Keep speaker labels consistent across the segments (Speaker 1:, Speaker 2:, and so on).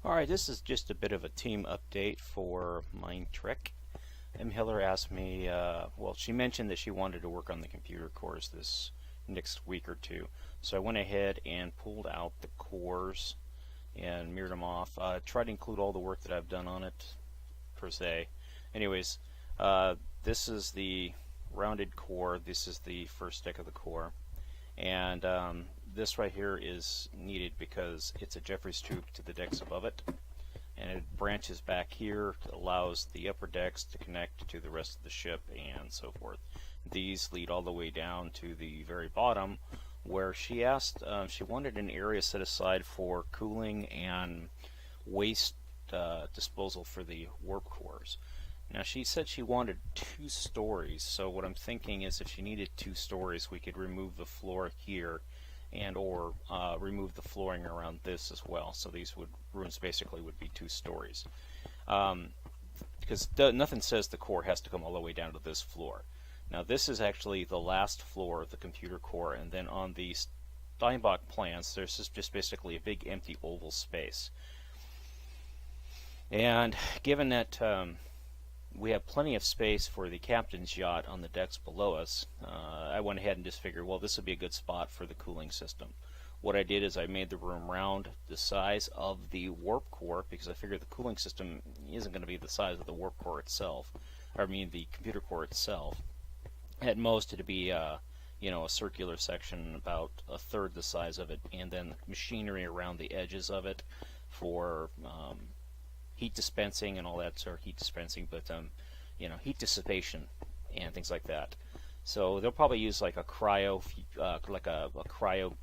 Speaker 1: Alright, this is just a bit of a team update for Mind Trek. M. Hiller asked me, well, she mentioned that she wanted to work on the computer cores this next week or two. So I went ahead and pulled out the cores and mirrored them off. Tried to include all the work that I've done on it, per se. Anyways, this is the rounded core. This is the first deck of the core. And this right here is needed because it's a Jeffries tube to the decks above it, and it branches back here, allows the upper decks to connect to the rest of the ship and so forth. These lead all the way down to the very bottom, where she asked, she wanted an area set aside for cooling and waste disposal for the warp cores. Now she said she wanted 2 stories, so what I'm thinking is if she needed 2 stories, we could remove the floor here and or remove the flooring around this as well. So these rooms basically would be 2 stories. Because nothing says the core has to come all the way down to this floor. Now this is actually the last floor of the computer core, and then on the Steinbach plans there's just basically a big empty oval space. And given that we have plenty of space for the captain's yacht on the decks below us, I went ahead and just figured, well, this would be a good spot for the cooling system. What I did is I made the room round the size of the warp core, because I figured the cooling system isn't going to be the size of the warp core itself, or I mean the computer core itself. At most it'd be a circular section about 1/3 the size of it, and then machinery around the edges of it for heat dispensing and all that sort of heat dispensing, but heat dissipation and things like that. So they'll probably use like a cryo, like a cryo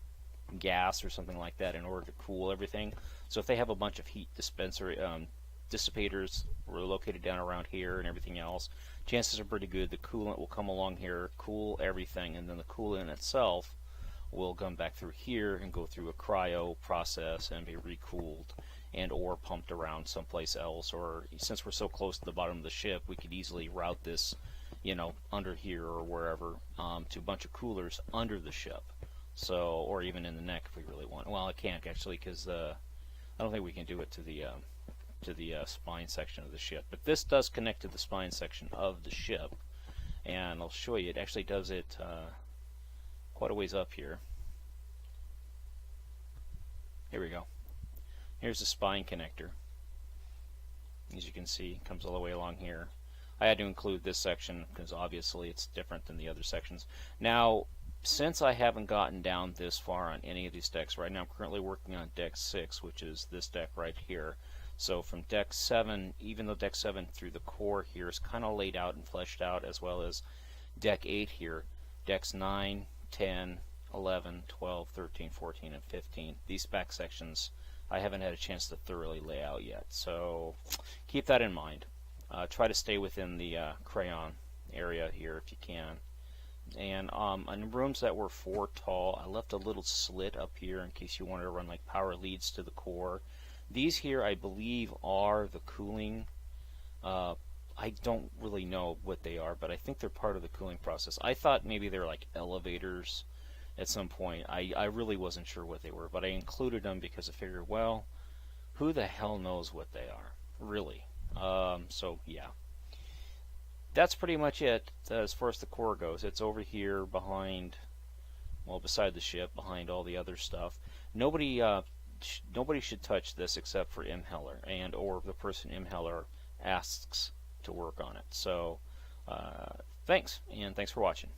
Speaker 1: gas or something like that in order to cool everything. So if they have a bunch of heat dissipators located down around here and everything else, chances are pretty good the coolant will come along here, cool everything, and then the coolant itself will come back through here and go through a cryo process and be recooled and or pumped around someplace else. Or since we're so close to the bottom of the ship, we could easily route this, under here or wherever, to a bunch of coolers under the ship. So, or even in the neck if we really want. Well, I can't actually, because I don't think we can do it to the spine section of the ship. But this does connect to the spine section of the ship, and I'll show you. It actually does it quite a ways up here. Here we go. Here's the spine connector. As you can see, it comes all the way along here. I had to include this section because obviously it's different than the other sections. Now, since I haven't gotten down this far on any of these decks, right now I'm currently working on deck 6, which is this deck right here. So from deck 7, even though deck 7 through the core here is kind of laid out and fleshed out, as well as deck 8 here, decks 9, 10, 11, 12, 13, 14, and 15, these back sections I haven't had a chance to thoroughly lay out yet. So keep that in mind. Try to stay within the crayon area here if you can. And on rooms that were 4 tall, I left a little slit up here in case you wanted to run like power leads to the core. These here, I believe, are the cooling. I don't really know what they are, but I think they're part of the cooling process. I thought maybe they're like elevators at some point. I really wasn't sure what they were, but I included them because I figured, well, who the hell knows what they are, really? So yeah, that's pretty much it as far as the core goes. It's over here behind, well, beside the ship, behind all the other stuff. Nobody should touch this except for M. Heller and or the person M. Heller asks to work on it. So thanks, and thanks for watching.